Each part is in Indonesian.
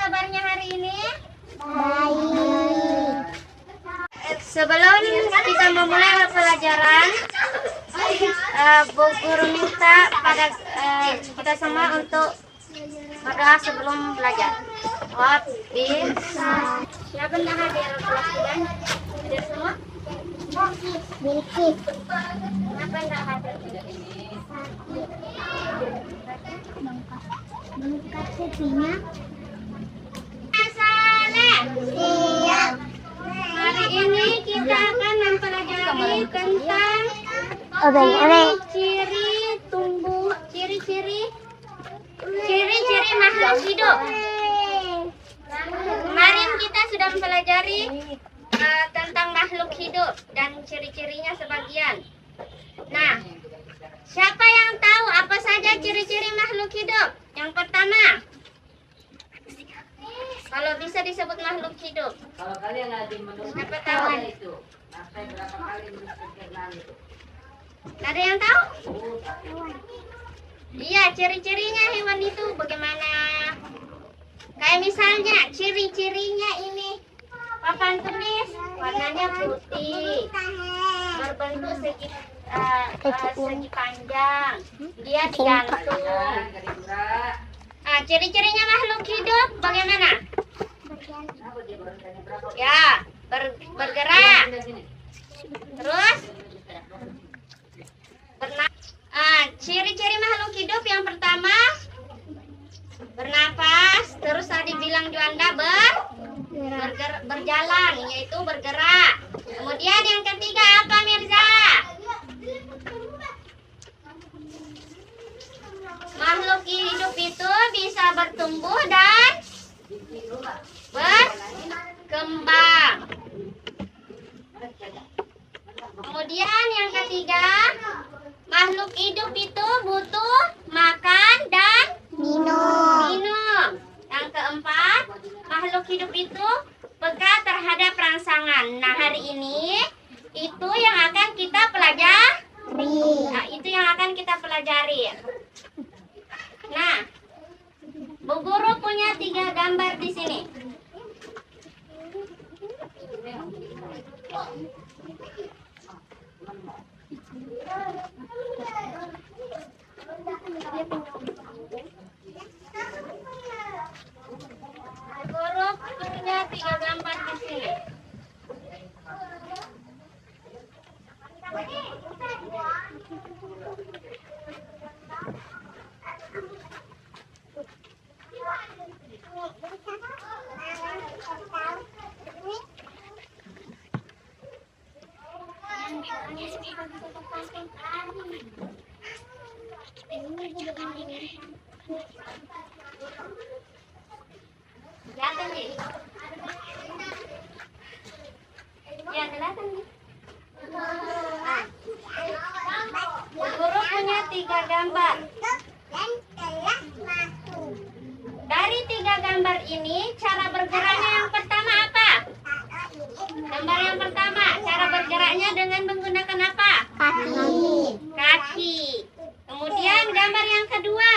kabarnya hari ini? Baik. Sebelum kita memulai pelajaran, Bu Guru minta pada kita semua untuk berdoa sebelum belajar. Siapa yang hadir kelas 9? Hadir semua? Bilkis. Kenapa enggak hadir? Mengangkat pipinya. Siap. Hari ini kita akan mempelajari tentang ciri-ciri tumbuh, ciri-ciri makhluk hidup. Kemarin kita sudah mempelajari tentang makhluk hidup dan ciri-cirinya sebagian. Nah, siapa yang tahu apa saja ciri-ciri makhluk hidup? Yang pertama, kalau bisa disebut makhluk hidup. Kalau kalian lagi menurut Siapa tahu? itu, sampai berapa kali menurut itu? Ada yang tahu? Iya, ciri-cirinya hewan itu bagaimana? Kayak misalnya ciri-cirinya ini papan tulis warnanya putih, berbentuk segi panjang, dia digantung. Ciri-cirinya makhluk hidup bagaimana? Ya, bergerak. Terus ciri-ciri makhluk hidup yang pertama bernapas, terus tadi bilang Juanda berjalan, yaitu bergerak. Kemudian yang ketiga apa, Mirza? Makhluk hidup itu bisa bertumbuh dan berkembang. Kemudian yang ketiga, makhluk hidup itu butuh makan dan minum. Yang keempat, makhluk hidup itu peka terhadap rangsangan. Nah, hari ini itu yang akan kita pelajari. Nah, Bu Guru punya 3 gambar di sini. Guru punya 3 gambar di sini. Kelihatan nih? Ya, kelihatan nih. Guru punya 3 gambar. Dari 3 gambar ini, cara bergeraknya yang pertama apa? Gambar yang pertama, cara bergeraknya dengan menggunakan apa? Kaki. Kemudian gambar yang kedua,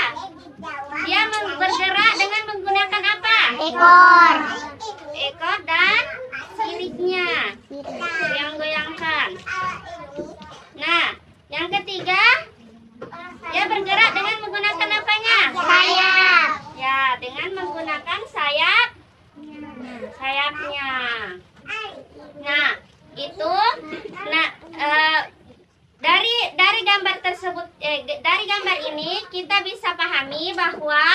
dia bergerak dengan menggunakan apa? Ekor dan siripnya. Goyang-goyangkan. Nah, yang ketiga, dia bergerak dengan menggunakan apanya? Sayap. Ya, dengan menggunakan sayapnya. Nah, itu dari gambar tersebut, dari gambar ini kita bisa pahami bahwa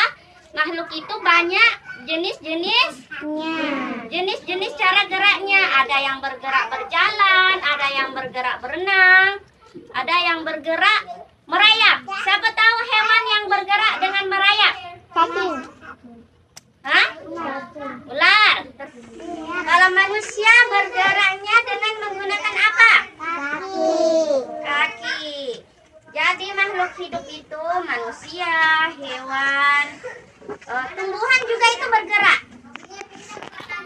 makhluk itu banyak jenis cara geraknya. Ada yang bergerak berjalan, ada yang bergerak berenang, ada yang bergerak merayap. Siapa tahu hewan yang bergerak dengan merayap? Hah? Ular. Kalau manusia bergeraknya dengan menggunakan apa? Kaki. Jadi makhluk hidup itu manusia, hewan, tumbuhan juga itu bergerak.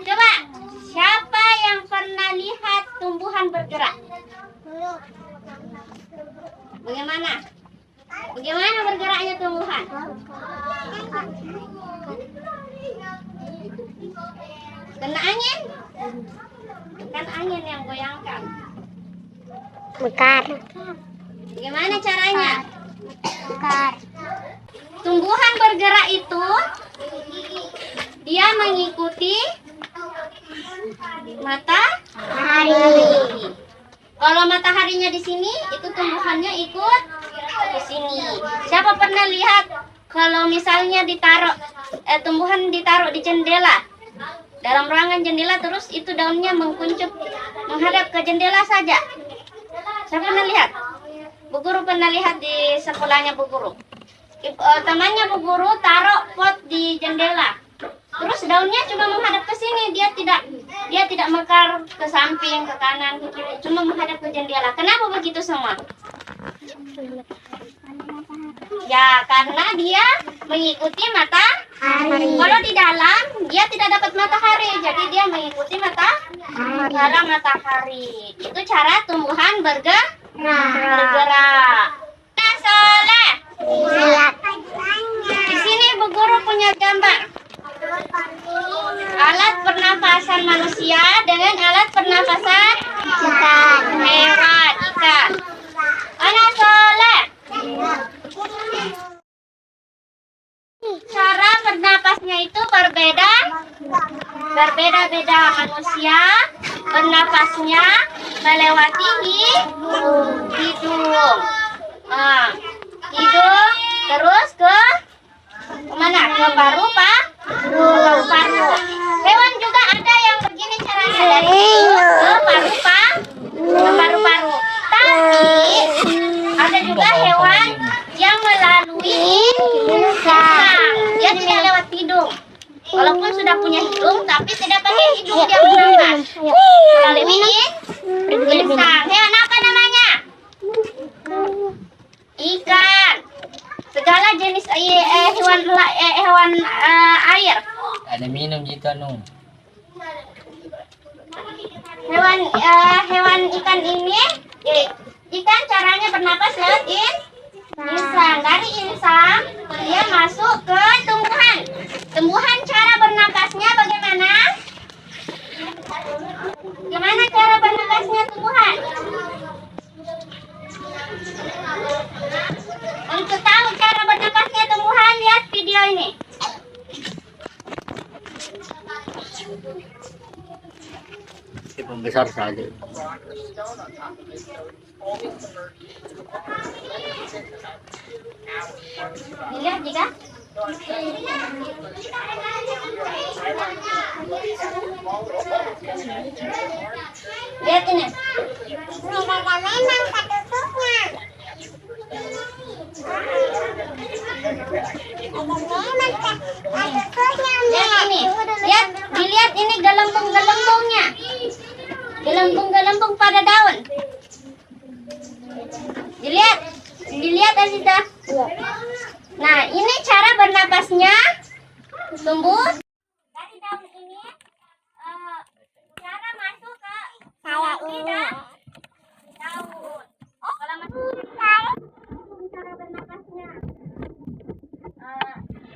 Coba, siapa yang pernah lihat tumbuhan bergerak? Bagaimana? Bagaimana bergeraknya tumbuhan? Kena angin? Kan angin yang goyangkan. Mekar. Gimana caranya? Mekar. Tumbuhan bergerak itu dia mengikuti matahari. Kalau mataharinya di sini, itu tumbuhannya ikut ke sini. Siapa pernah lihat kalau misalnya tumbuhan ditaruh di jendela, dalam ruangan jendela, terus itu daunnya mengkuncup menghadap ke jendela saja? Siapa pernah lihat? Bu Guru pernah lihat di sekolahnya Bu Guru. Temannya Bu Guru taruh pot di jendela, terus daunnya cuma menghadap ke sini, dia tidak mekar ke samping, ke kanan, ke kiri, cuma menghadap ke jendela. Kenapa begitu semua? Ya, karena dia mengikuti matahari. Kalau di dalam dia tidak dapat matahari, jadi dia mengikuti matahari. Itu cara tumbuhan bergerak. Nah, soleh. Di sini Bu Guru punya gambar alat pernafasan manusia dengan alat pernafasan hewan, ikan. Anak soleh. Cara bernapasnya itu berbeda-beda. Manusia bernapasnya melewati hidung. Hidung terus ke mana? Ke paru-paru. Hewan juga ada yang begini caranya, dari hidung ke paru-paru. Tapi ada juga hewan yang melalui insang. Dia tidak lewat hidung. Walaupun sudah punya hidung, tapi tidak pakai hidung dia bernafas. Melalui insang. Hewan apa namanya? Ikan. Segala jenis hewan air. Ada minum gitu nung. Hewan ikan ini, ikan caranya bernapas lewat insang. Dari insang dia masuk ke tumbuhan. Tumbuhan cara bernapasnya bagaimana? Gimana cara bernapasnya tumbuhan? Untuk tahu cara bernapasnya tumbuhan, lihat video ini. Si pembesar saja. Dilihat jika lihat ini. Memang ketusuknya. Lihat ini. Dilihat ini gelembung-gelembungnya. Gelembung-gelembung pada daun. Dilihat Azita. Nah, ini cara bernapasnya tumbuh dari daun ini. Cara masuk ke lidah daun. Kalau masuk ke daun, cara bernapasnya.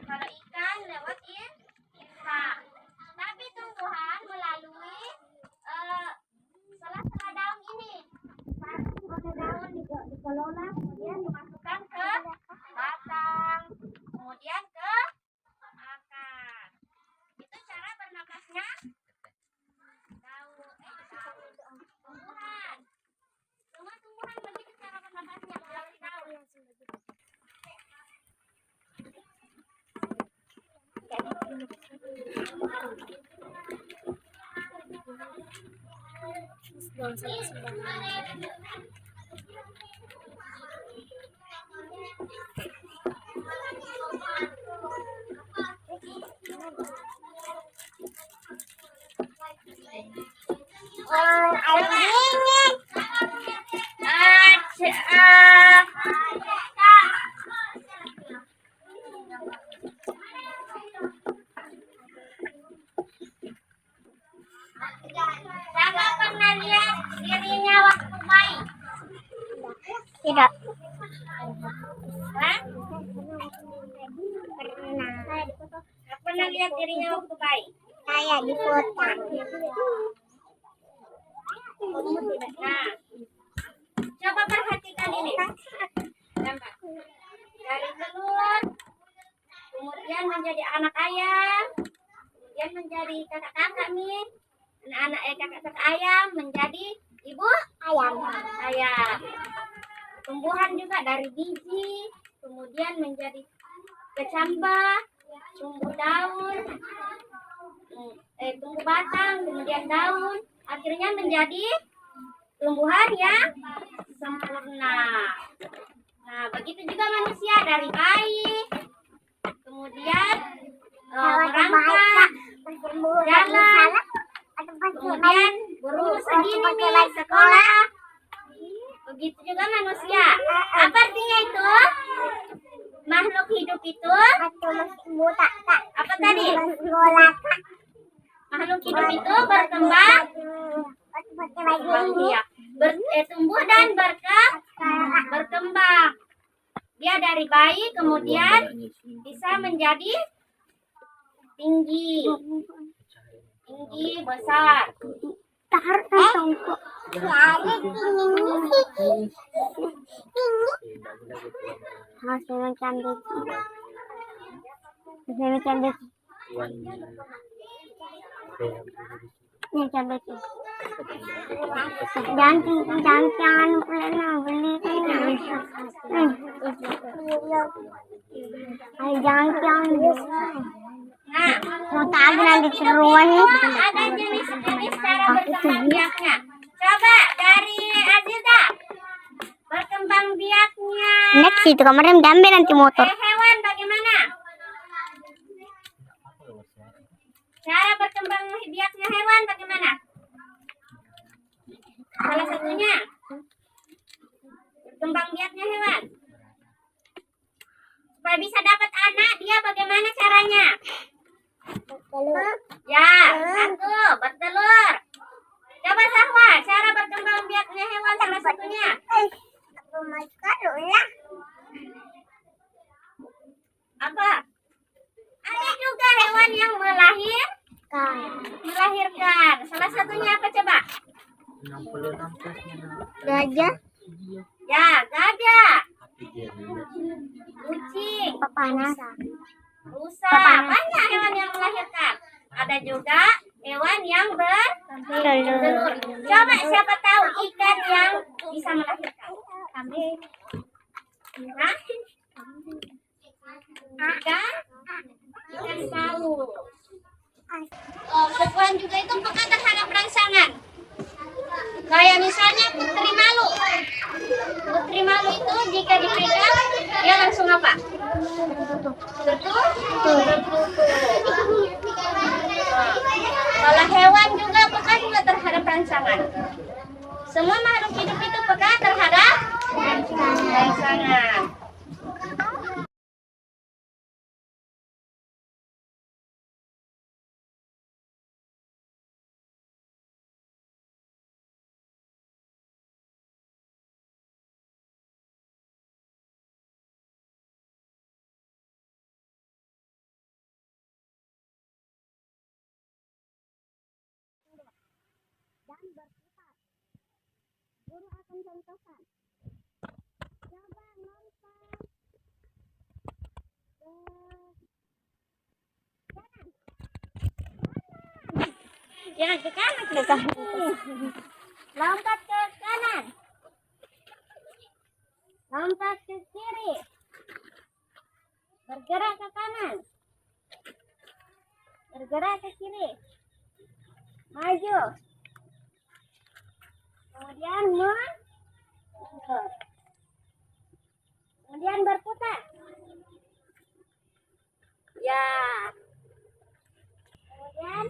Kalau ikan lewat insang. Tapi tumbuhan melalui sela-sela daun ini. Pada daun dikelola, kemudian dimasukkan ke batang, kemudian ke akar. Itu cara bernapasnya tumbuhan. Semua tumbuhan begitu cara bernapasnya melalui daun. Siapa pernah lihat dirinya waktu bayi? Tidak. Hah? Pernah. Nggak pernah lihat dirinya waktu bayi? Kayak di foto. Nah, coba perhatikan ini. Nampak? Dari telur, kemudian menjadi anak ayam, kemudian menjadi kakak-kakak nih. Anak-anak kakak-kakak ayam menjadi ibu Ayam. ayam. Tumbuhan juga dari biji, kemudian menjadi kecambah, tumbuh daun, tumbuh batang, kemudian daun, akhirnya menjadi tumbuhan yang sempurna. Nah, begitu juga manusia dari bayi, kemudian berangkat, jalan, kemudian berumus segini nih, sekolah. Begitu juga manusia. Apa artinya itu? Makhluk hidup itu apa tadi? Makhluk hidup itu berkembang, ya, tumbuh dan berkembang. Dia dari bayi kemudian bisa menjadi tinggi besar. Hasilnya cantik. Hasilnya cantik. Ini cantik. Jangan beli jangan. Nah, Mau tadi nanti seruan nih. ada jenis-jenis cara berkembang biaknya. Coba dari Aziza, berkembang biaknya Next itu kemarin diambil nanti motor. hewan bagaimana? Cara berkembang biaknya hewan bagaimana? Salah satunya berkembang biaknya hewan. Supaya bisa dapat anak, dia bagaimana caranya? Ya, satu, bertelur. Coba Sahwa, cara berkembang biaknya hewan salah satunya. Apa? Ada juga hewan yang melahirkan. Salah satunya apa coba? 66 Gajah. Ya, gajah, kucing, Panas. rusa. Banyak hewan yang melahirkan. Ada juga hewan yang bertelur. Coba siapa tahu ikan yang bisa melahirkan? Hah? Ikan paus. Tumbuhan juga itu peka terhadap rangsangan. Kayak misalnya putri malu. Putri malu itu jika dipegang, dia langsung apa? Tertutup. Kalau hewan juga peka juga terhadap rangsangan. Semua makhluk hidup itu peka terhadap rangsangan. Dan berputar. Guru akan contohkan. Coba lompat ke kanan. Jangan ke kanan. Lompat ke kanan. Lompat ke kiri. Bergerak ke kanan. Bergerak ke kiri. Maju. Kemudian mundur. Kemudian berputar. Ya. Kemudian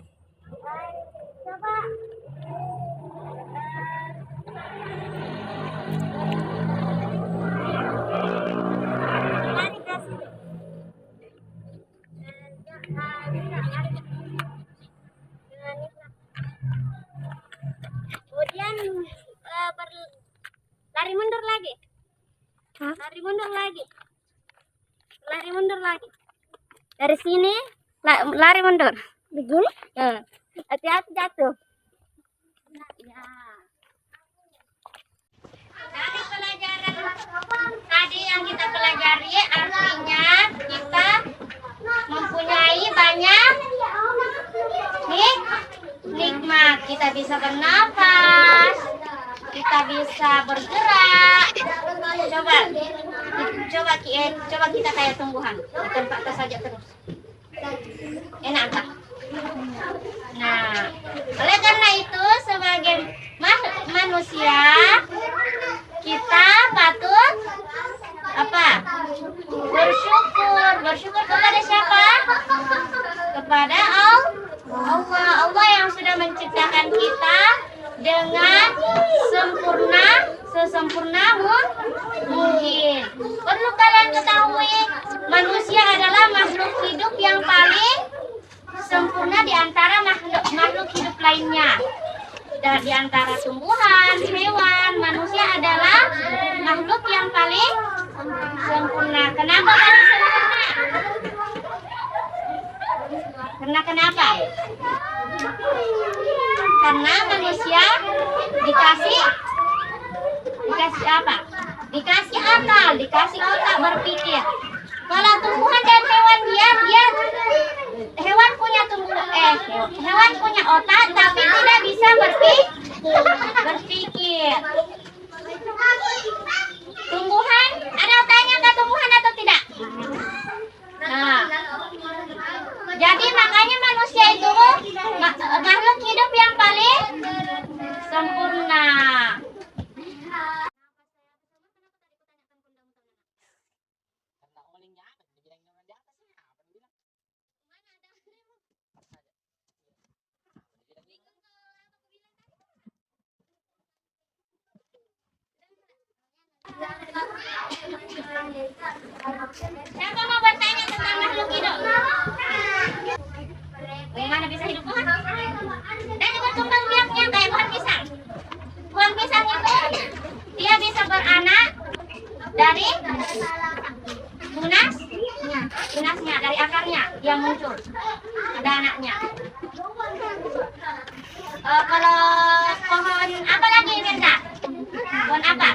coba lari ke sini. Kemudian lari mundur lagi. Lari mundur lagi. Lari mundur lagi. Dari sini Lari mundur. Begini? Hati-hati jatuh. Ya. Dari pelajaran tadi yang kita pelajari artinya kita mempunyai banyak nikmat. Kita bisa bernafas, kita bisa bergerak. Coba kita kayak tumbuhan, di tempat saja terus. Enak tak? Nah, oleh karena itu sebagai manusia kita patut apa? Bersyukur kepada siapa? Kepada Allah yang sudah menciptakan kita dengan sesempurna mungkin. Perlu kalian ketahui, manusia adalah makhluk hidup yang paling sempurna di antara makhluk hidup lainnya. Dan di antara tumbuhan, hewan, manusia adalah makhluk yang paling sempurna. Kenapa paling sempurna? Kenapa? Karena manusia dikasih apa? Dikasih akal, dikasih otak berpikir. Kalau tumbuhan dan hewan hewan punya otak tapi tidak bisa berpikir. Tumbuhan ada otaknya nggak tumbuhan atau tidak? Nah, jadi makanya manusia itu makhluk hidup yang paling sempurna. Siapa mau bertanya tentang makhluk hidup? Bagaimana bisa hidup pohon? Dan berkembang biaknya kayak pohon pisang. Pohon pisang itu dia bisa beranak dari tunasnya, dari akarnya dia muncul, ada anaknya. Kalau pohon apa lagi Mirza? Pohon apa?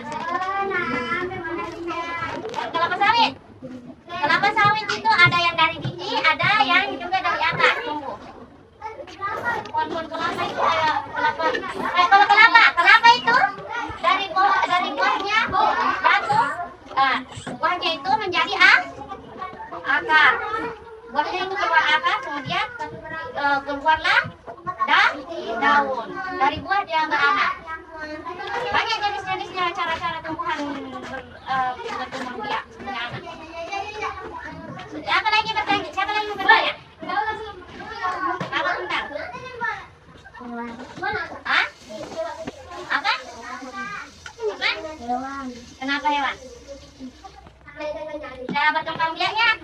Kelapa sawit. Kelapa sawit itu ada yang dari biji, ada yang juga dari akar tumbuh. Pohon kelapa itu kayak kelapa. Kalau kelapa itu dari buahnya jatuh. Buahnya itu menjadi akar. Buahnya itu keluar akar, kemudian keluarlah daun. Dari buah dia beranak. Banyak jenis-jenisnya cara-cara tumbuhan berkembang biak punya anak. Siapa lagi bertanya? Apa bentar? Hah? Apa? Hewan. Kenapa hewan? Cara berkembang biaknya?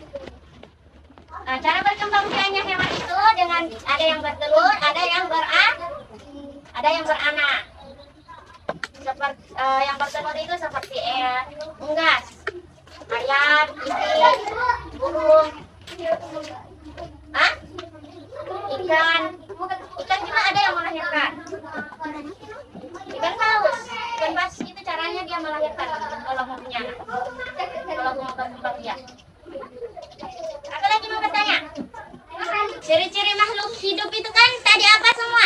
Cara berkembang biaknya hewan itu dengan ada yang bertelur, ada yang beranak. Seperti yang bertelur itu seperti unggas, ayam, itik, burung, ikan juga ada yang melahirkan. Ikan paus, ikan paus itu caranya dia melahirkan kalau mau punya anak, kalau mau berkembang biak. Apa lagi mau bertanya? Ciri-ciri makhluk hidup itu kan tadi apa semua?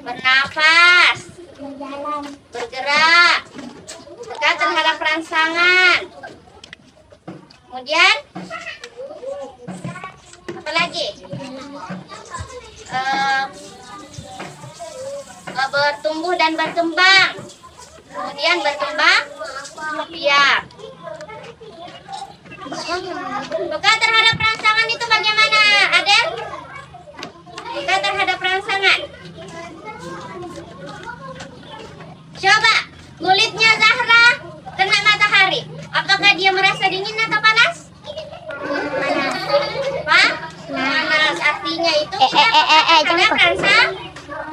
Bernafas, bergerak, dekat terhadap rangsangan. Kemudian apa lagi? Bertumbuh dan berkembang. Kemudian berkembang biak. Dekat terhadap rangsangan itu bagaimana, Adel? Dekat terhadap rangsangan. Coba kulitnya Zahra kena matahari, apakah dia merasa dingin atau panas? Panas. Artinya itu kena rangsang.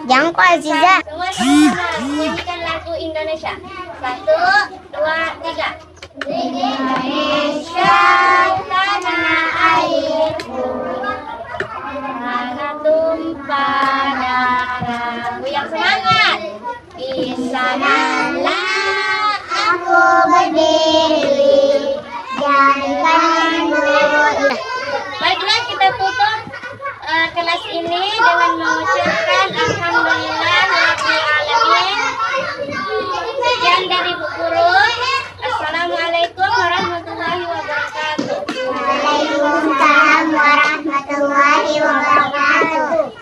Jangan kok Aziza. Semua sama-sama nyanyikan lagu Indonesia. 1, 2, 3. Indonesia tanah airku. pada Rabu. Yang semangat. Di sanalah Aku berdiri jadikan dulu. Baiklah, kita tutup kelas ini dengan mengucapkan Alhamdulillah Rabbil Alamin. Sekian dari Bu Guru. Assalamualaikum warahmatullahi wabarakatuh. Waalaikumsalam warahmatullahi wabarakatuh.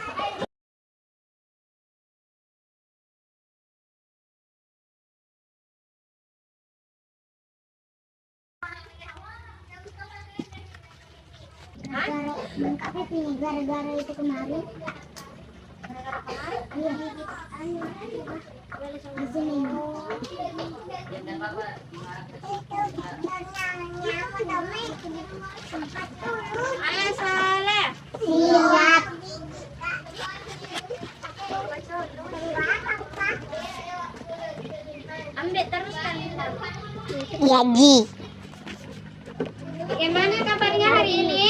Gara-gara itu kemarin. Iya. Di sini. Ayo Saleh. Siap. Ambil terus kan. Ya, Ji. Bagaimana kabarnya hari ini?